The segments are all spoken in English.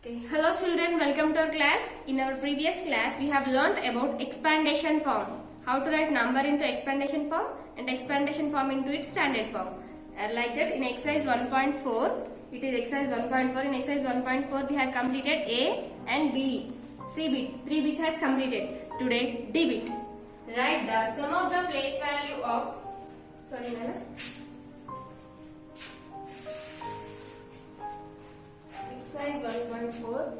Okay. Hello children, welcome to our class. In our previous class, we have learned about expandation form. How to write number into expandation form and expandation form into its standard form. Like that in exercise 1.4, it is exercise 1.4. In exercise 1.4, we have completed A and B. C bit, 3 bits has completed. Today, D bit. Write the sum of the place value of, exercise 1.4.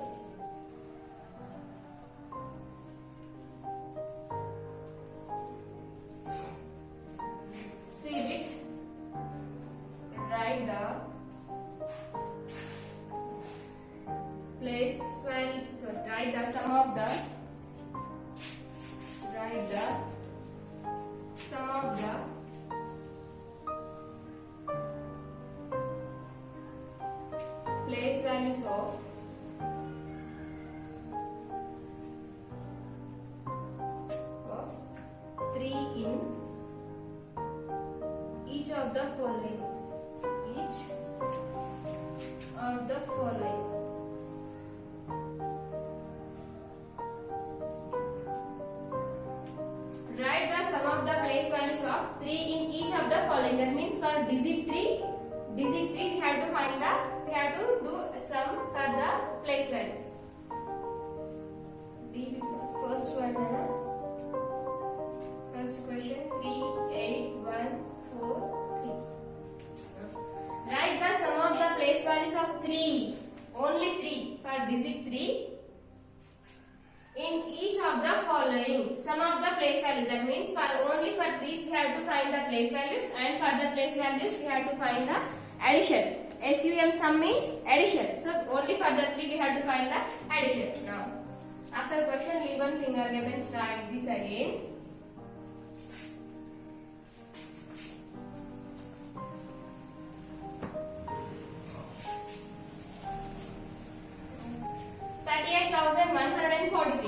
C bit. Write the place value. Write the sum of the. Write the sum of the place values of 3 in each of the following. Each of the following. Write the sum of the place values of 3 in each of the following. That means for digit 3 we have to find the, we have to do sum for the place values. First one, first question 3, 8, 1, 4, 3. Write the sum of the place values of 3. Only 3 for digit 3. In each of the following, sum of the place values. That means for only for 3's we have to find the place values, and for the place values we have to find the addition. SUM sum means addition. So only for the 3 we have to find the addition. Now, after question, leave one finger gap and start this again.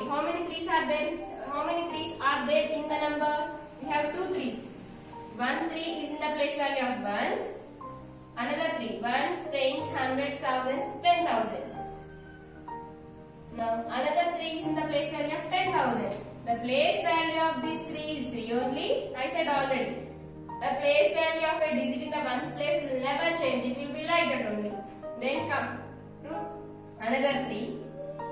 How many threes are there? How many threes are there in the number? We have 2 threes. 1 3 is in the place value of ones. Another 3. Ones, tens, hundreds, thousands, 10,000s. Now another 3 is in the place value of 10,000. The place value of this 3 is 3 only. I said already. The place value of a digit in the ones place will never change. It will be like that only. Then come to another 3.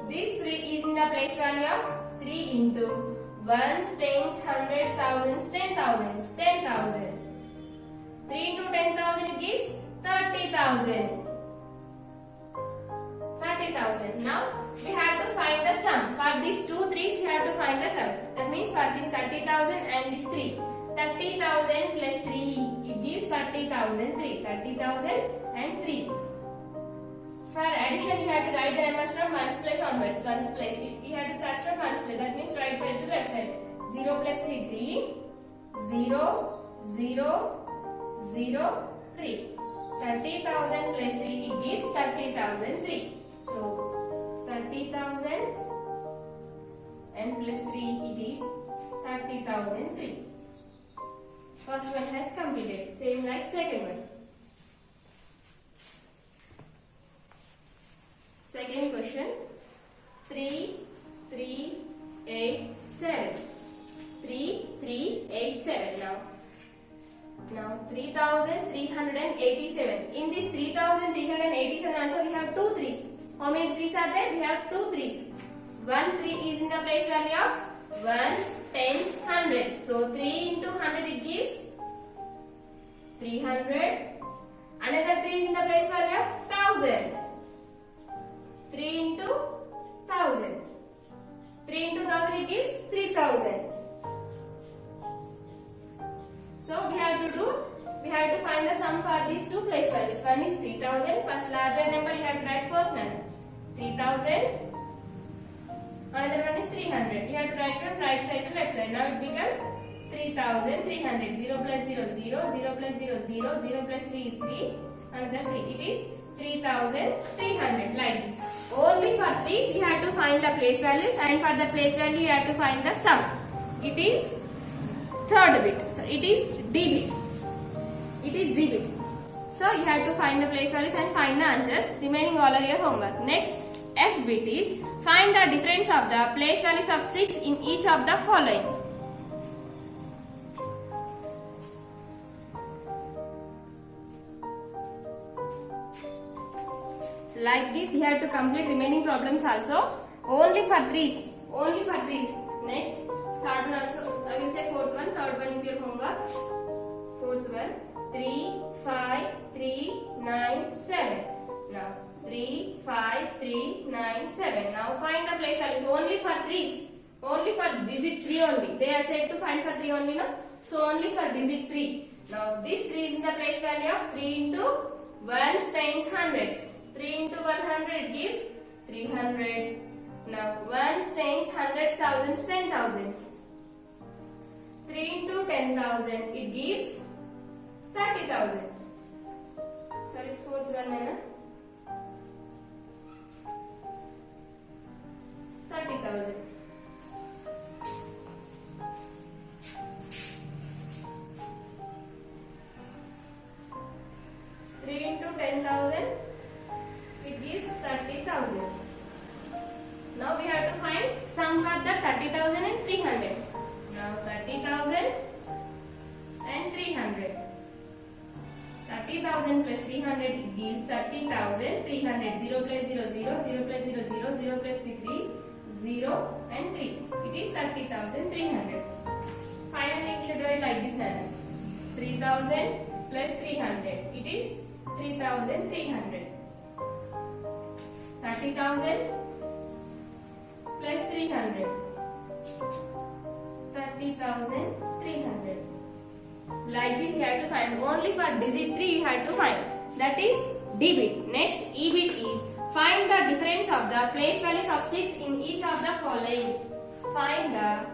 This 3 is in the place value of 3 into ones, tens, hundreds, thousands, 10,000s, 10,000. 3 into 10,000 it gives 30,000. 30,000. Now we have to find the sum. For these 2 3's we have to find the sum. That means for this 30,000 and this 3. 30,000 plus 3 it gives 30,003. 30,000 and 3. For addition, you have to write the numbers from ones place onwards. Ones place, you have to start from ones place. That means right side to left side. 0 plus 3, 3. 0, 0, 0, 3. 30,000 plus 3, it gives 30,003. So, 30,000 and plus 3, it is 30,003. First one has completed. Same like second one. Second question, 3, 3, 8, 7. 3, 3, 8, 7. Now 3,387. In this 3,387 also we have 2 threes. How many threes are there? We have 2 threes. 1 3 is in the place value of ones, tens, hundreds. So 3 into 100 it gives 300. Another 3 is in the place value of 1000. 3 into 1000. 3 into 1000 it gives 3000. So we have to find the sum for these 2 place values. One is 3000. First larger number you have to write first number. 3000. Another one is 300. You have to write from right side to left side. Now it becomes 3300. 0 plus 0, 0. 0 plus 0, 0. 0 plus 3 is 3. Another 3. It is 3,300 like this. Only for 3's you have to find the place values, and for the place value you have to find the sum. It is third bit. So it is D bit. It is D bit. So you have to find the place values and find the answers. Remaining all are your homework. Next, F bit is find the difference of the place values of 6 in each of the following. Like this, you have to complete remaining problems also. Only for threes. Only for threes. Next, third one also. I will say fourth one. Third one is your homework. Fourth one. 3, 5, 3, 9, 7. Now 3, 5, 3, 9, 7. Now find the place values only for threes. Only for digit 3 only. They are said to find for 3 only, no? So only for digit 3. Now this 3 is in the place value of 3 into 1 times hundreds. 3 into 100 gives 300. Now 1 times hundreds, thousands, 10,000s. 3 into 10,000 it gives 30,000. Sorry, fourth one, Nana. 30,000. Into 10,000 it gives 30,000. Now we have to find sum for the 30,000 and 300. Now 30,000 and 300. 30,000 plus 300 it gives 30,000. 300. 0 plus 0 0. 0 plus 0 0. 0 plus 3 3. 0 and 3. It is 30,300. Finally we should write like this manner. 3,000 plus 300. It is 3,300. 30,000 plus 300. 30,300. Like this you have to find. Only for digit 3 you have to find. That is D bit. Next E bit is find the difference of the place values of 6 in each of the following. Find the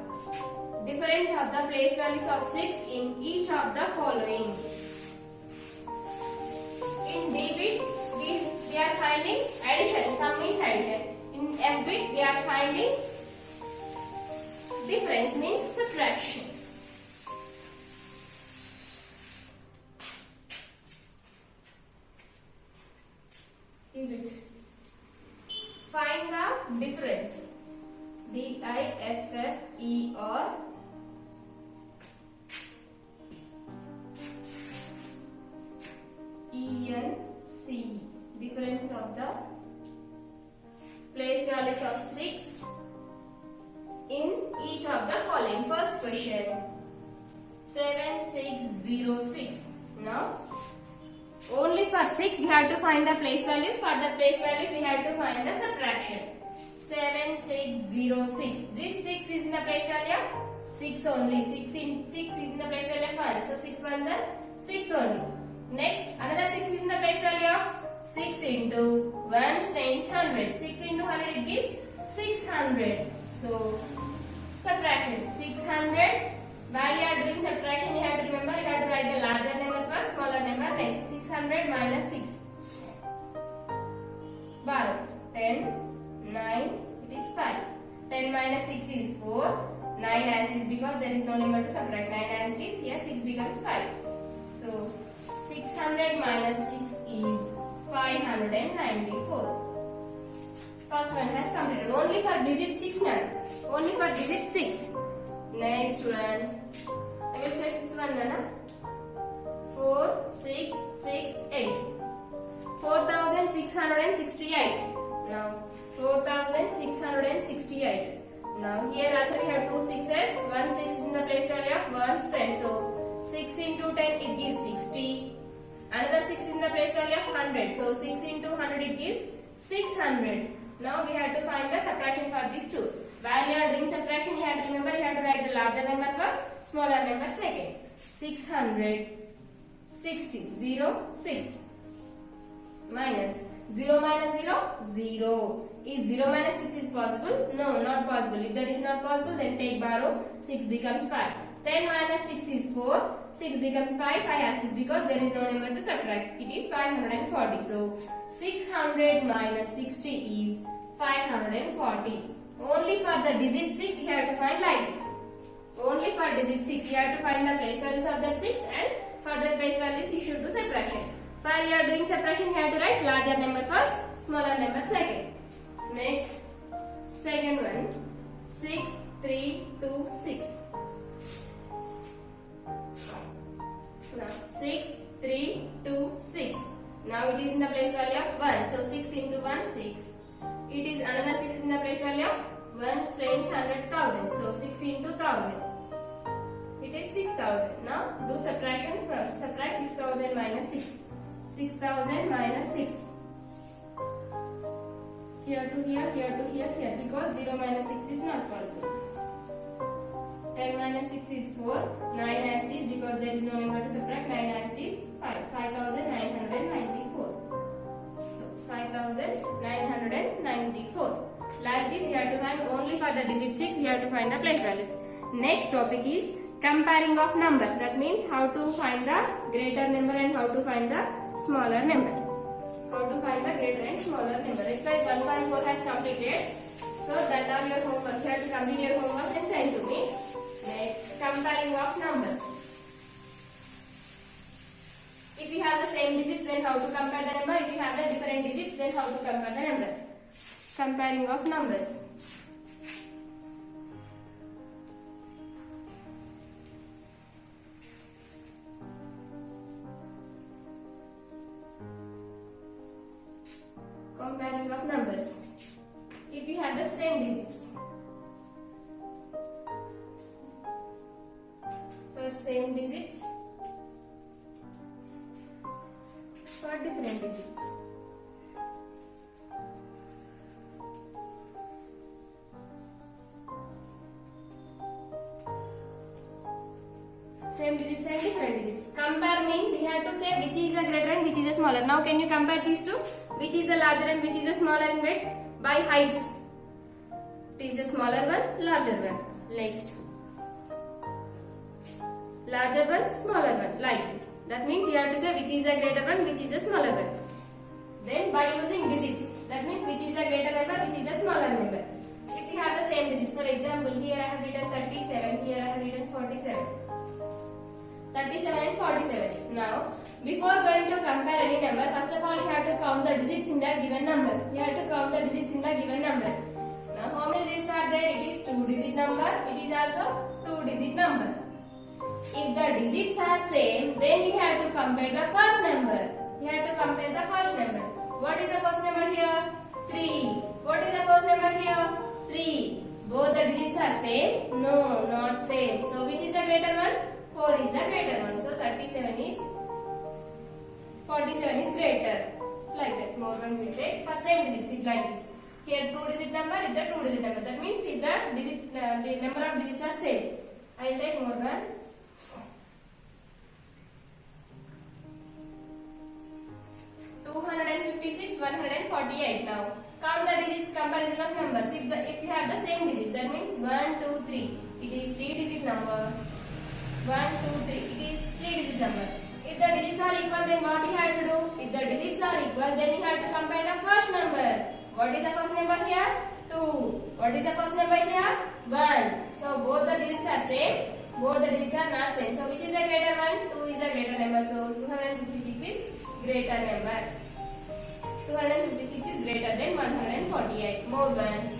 difference of the place values of 6 in each of the following. In D bit, we are finding addition. Sum means addition. In F bit, we are finding difference means subtraction. E bit. Find the difference. D-I-F-F-E-R. E-N-C. Difference of the place values of 6 in each of the following. First question. 7606. Now, only for 6 we have to find the place values. For the place values we have to find the subtraction. 7606. This 6 is in the place value of 6 only. 6 is in the place value of 1. So 6 ones are 6 only. Next, another 6 is in the place value of 6 into 1 times 100. 6 into 100 it gives 600. So, subtraction. 600. While you are doing subtraction, you have to remember, you have to write the larger number first, smaller number next. 600 minus 6. Borrow. 10, 9, it is 5. 10 minus 6 is 4. 9 as it is because there is no number to subtract. 9 as it is, here 6 becomes 5. So, 600 minus 6 is 594. First one has completed. Only for digit 6 now. Only for digit 6. Next one. I will say fifth one now. 4, 6, 6, 8. 4,668. Now 4,668. Now here also we have two 6's. One 6 is in the place value of 1's 10. So 6 into 10 it gives 60. Another 6 in the place value of 100. So 6 into 100 it gives 600. Now we have to find the subtraction for these two. While you are doing subtraction, you have to remember, you have to write the larger number first, smaller number second. 660. 0, 6. Minus 0 minus 0, 0. Is 0 minus 6 is possible? No, not possible. If that is not possible, then take borrow. 6 becomes 5. 10 minus 6 is 4. 6 becomes 5. 5 has 6 because there is no number to subtract. It is 540. So 600 minus 60 is 540. Only for the digit 6 you have to find like this. Only for digit 6 you have to find the place values of that 6, and for the place values you should do subtraction. While you are doing subtraction, you have to write larger number first, smaller number second. Next, second one, 6326. Now 6326. Now it is in the place value of 1. So 6 into 1, 6. It is another 6 in the place value of 1s, 10s, 100s, 1000s. So 6 into 1000. It is 6000. Now do subtraction. Subtract 6000 minus 6. 6000 minus 6. Here to here, here to here, here. Because 0 minus 6 is not possible. 10 minus 6 is 4. 9 as it is because there is no number to subtract. 9 as it is 5. 5994. So 5994. Like this, you have to find only for the digit 6. You have to find the place values. Next topic is comparing of numbers. That means how to find the greater number and how to find the smaller number. How to find the greater and smaller number. Exercise 1.4 has completed. So that are your homework. You have to complete your homework and send to me. Next, comparing of numbers. If you have the same digits, then how to compare the number. If you have the different digits, then how to compare the number. Comparing of numbers. Comparing of numbers. If you have the same digits. For same digits. For different digits. Same digits and different digits. Compare means you have to say which is the greater and which is the smaller. Now can you compare these two? Which is the larger and which is the smaller in weight? By heights. It is the smaller one, larger one. Next. Larger one, smaller one. Like this. That means you have to say which is the greater one, which is the smaller one. Then by using digits. That means which is the greater number, which is the smaller number. If you have the same digits. For example, here I have written 37, here I have written 47. 37 and 47. Now, before going to compare any number, first of all you have to count the digits in that given number. You have to count the digits in the given number. Now, how many digits are there? It is 2-digit number. It is also 2-digit number. If the digits are same, then you have to compare the first number. You have to compare the first number. What is the first number here? 3. What is the first number here? 3. Both the digits are same? No, not same. So, which is the greater one? 4 is the greater one. So 47 is 47 is greater. Like that. More one will take for same digits. It like this. Here 2-digit number is the 2-digit number. That means if the digit the number of digits are same. I will take more one. (256, 148). Now count the digits. Comparison of numbers. If you have the same digits, that means 1, 2, 3. It is 3-digit number. 1, 2, 3. It is 3-digit number. If the digits are equal, then what you have to do? If the digits are equal, then you have to compare the first number. What is the first number here? 2. What is the first number here? 1. So both the digits are same. Both the digits are not same. So which is the greater one? 2 is the greater number. So 256 is greater number. 256 is greater than 148. More one.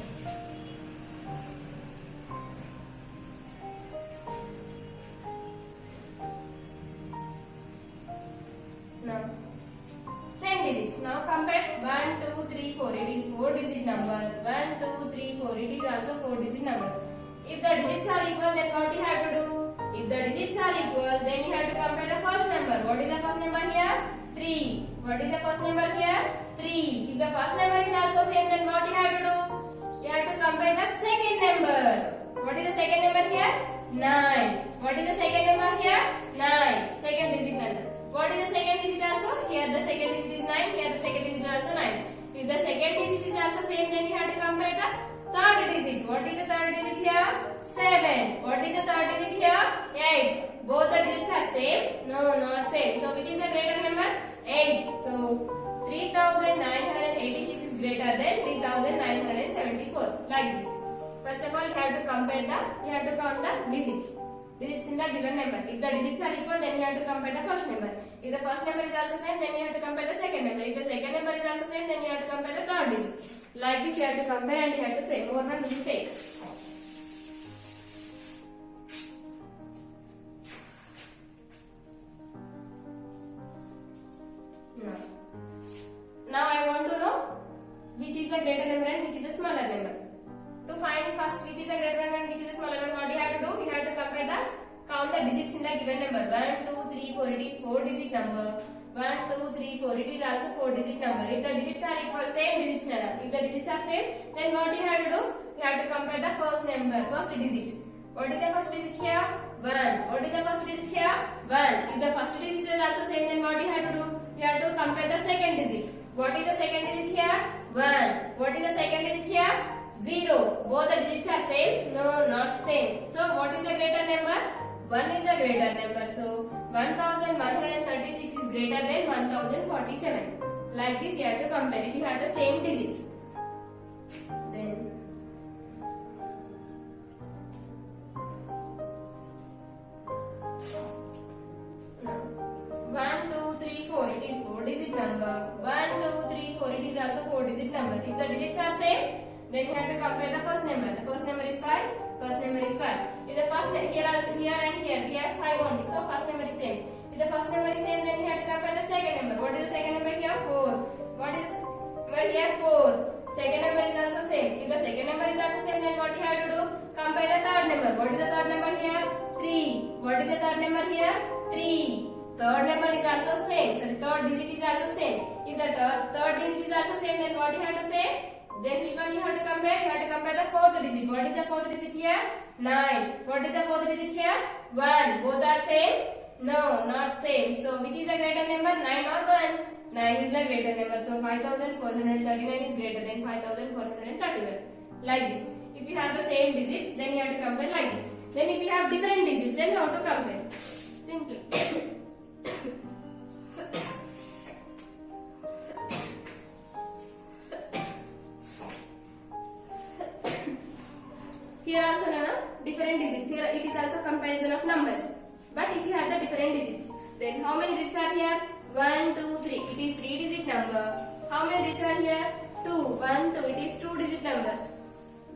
Now, same digits. Now compare 1, 2, 3, 4. It is 4-digit number. 1, 2, 3, 4. It is also 4-digit number. If the digits are equal, then what you have to do? If the digits are equal, then you have to compare the first number. What is the first number here? 3. What is the first number here? 3. If the first number is also same, then what you have to do? You have to compare the second number. What is the second number here? 9. What is the second number here? 9. Second digit number. What is the second digit also? Here the second digit is 9. Here the second digit is also 9. If the second digit is also same, then you have to compare the third digit. What is the third digit here? 7. What is the third digit here? 8. Both the digits are same? No, not same. So which is the greater number? 8. So 3986 is greater than 3974. Like this. First of all, you have to count the digits. Digits in the given number. If the digits are equal, then you have to compare the first number. If the first number is also same, then you have to compare the second number. If the second number is also same, then you have to compare the third digit. Like this you have to compare and you have to say more one you take. Now I want to know which is a greater number and which is a smaller number. To find first which is a greater number and which is a smaller number, what do you have to do? You have to compare the count the digits in the given number. 1, 2, 3, 4. It is 4-digit number. 1, 2, 3, 4. It is also 4-digit number. If the digits are equal, same digits are. If the digits are same, then what you have to do? You have to compare the first number, first digit. What is the first digit here? 1. What is the first digit here? 1. If the first digit is also same, then what you have to do? You have to compare the second digit. What is the second digit here? 1. What is the second digit here? 0. Both the digits are same? No, not same. So what is the greater number? 1 is the greater number. So 1136 is greater than 1047. Like this you have to compare if you have the same digits. Then 1, 2, 3, 4. It is 4-digit number. 1, 2, 3, 4. It is also 4-digit number. If the digits are same, then you have to compare the first number. The first number is 5. First number is 5. If the first here also here and here we have 5 only. So first number is same. If the first number is same, then you have to compare the second number. What is the second number here? 4. What is here? 4. Second number is also same. If the second number is also same, then what you have to do? Compare the third number. What is the third number here? 3. What is the third number here? 3. Third number is also same. So the third digit is also same. If the third digit is also same, then what you have to say? Then which one you have to compare? You have to compare the fourth digit. What is the fourth digit here? 9. What is the fourth digit here? 1. Both are same? No, not same. So which is a greater number? 9 or 1? 9 is the greater number. So 5439 is greater than 5431. Like this. If you have the same digits, then you have to compare like this. Then if you have different digits, then how to compare? Simply. Here also different digits. Here it is also comparison of numbers. But if you have the different digits, then how many digits are here? 1, 2, 3. It is 3-digit number. How many digits are here? 2. 1, 2. It is 2-digit number.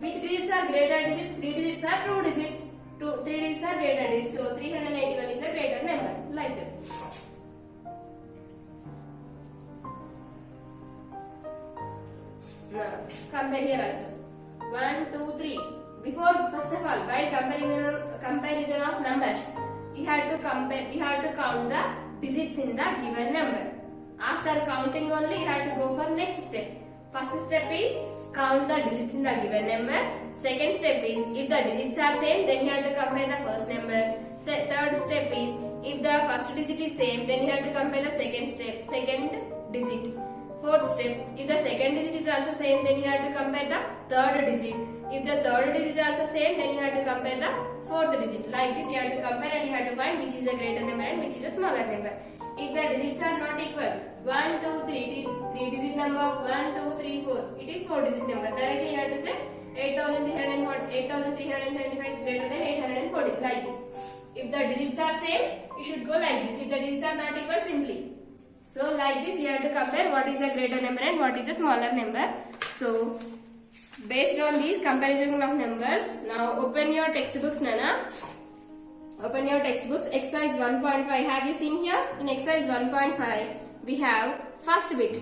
Which digits are greater digits? 3 digits are 2 digits. 3 digits are greater digits. So 381 is a greater number. Like that. Now compare here also. 1, 2, 3. Before, first of all, while comparison of numbers, you have to count the digits in the given number. After counting only, you have to go for next step. First step is count the digits in the given number. Second step is if the digits are same, then you have to compare the first number. Third step is if the first digit is same, then you have to compare the second digit. Fourth step, if the second digit is also same, then you have to compare the third digit. If the third digit is also same, then you have to compare the fourth digit. Like this you have to compare and you have to find which is a greater number and which is a smaller number. If the digits are not equal, 1, 2, 3, it is 3-digit number, 1, 2, 3, 4, it is 4-digit number. Directly you have to say 8375 is greater than 840, like this. If the digits are same, you should go like this. If the digits are not equal, simply. So like this you have to compare what is a greater number and what is a smaller number. So based on these comparison of numbers, now open your textbooks, Nana. Open your textbooks. Exercise 1.5. Have you seen here? In exercise 1.5, we have first bit.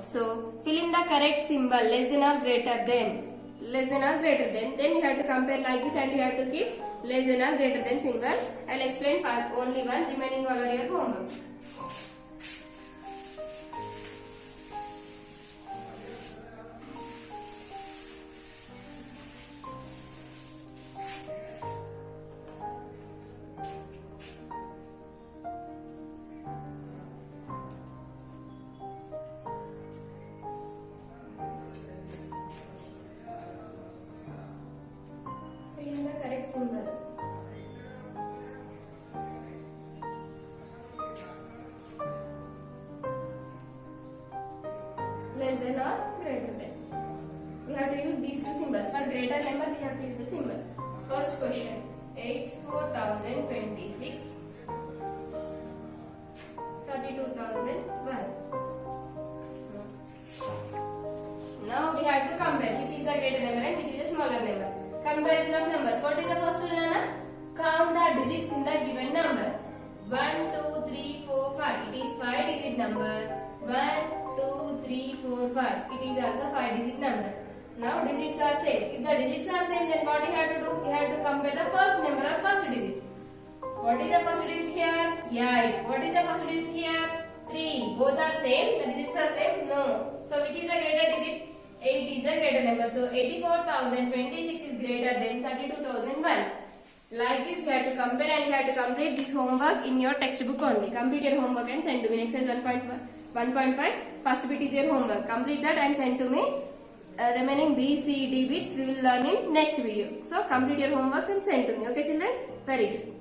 So fill in the correct symbol, less than or greater than. Then you have to compare like this and you have to keep less than or greater than symbol. I will explain only one, remaining all are your homework. Fill in the correct symbol. Less than or greater than. We have to use these two symbols. For greater number, we have to use a symbol. First question: 84,026, 32,001. compare which is a greater number and which is a smaller number. Comparison of numbers. What is the first rule, Anna? Count the digits in the given number. 1, 2, 3, 4, 5. It is 5-digit number. 1, 2, 3, 4, 5. It is also 5-digit number. Now digits are same. If the digits are same, then what you have to do? You have to compare the first number or first digit. What is the first digit here? 8. What is the first digit here? 3. Both are same. The digits are same? No. So which is a greater digit? 8 is a greater number. So 84,026 is greater than 32,001. Like this, you have to compare and you have to complete this homework in your textbook only. Complete your homework and send to me. Exercise 1.5. First bit is your homework. Complete that and send to me. Remaining B, C, D bits we will learn in next video. So complete your homeworks and send to me. Okay children? Very good.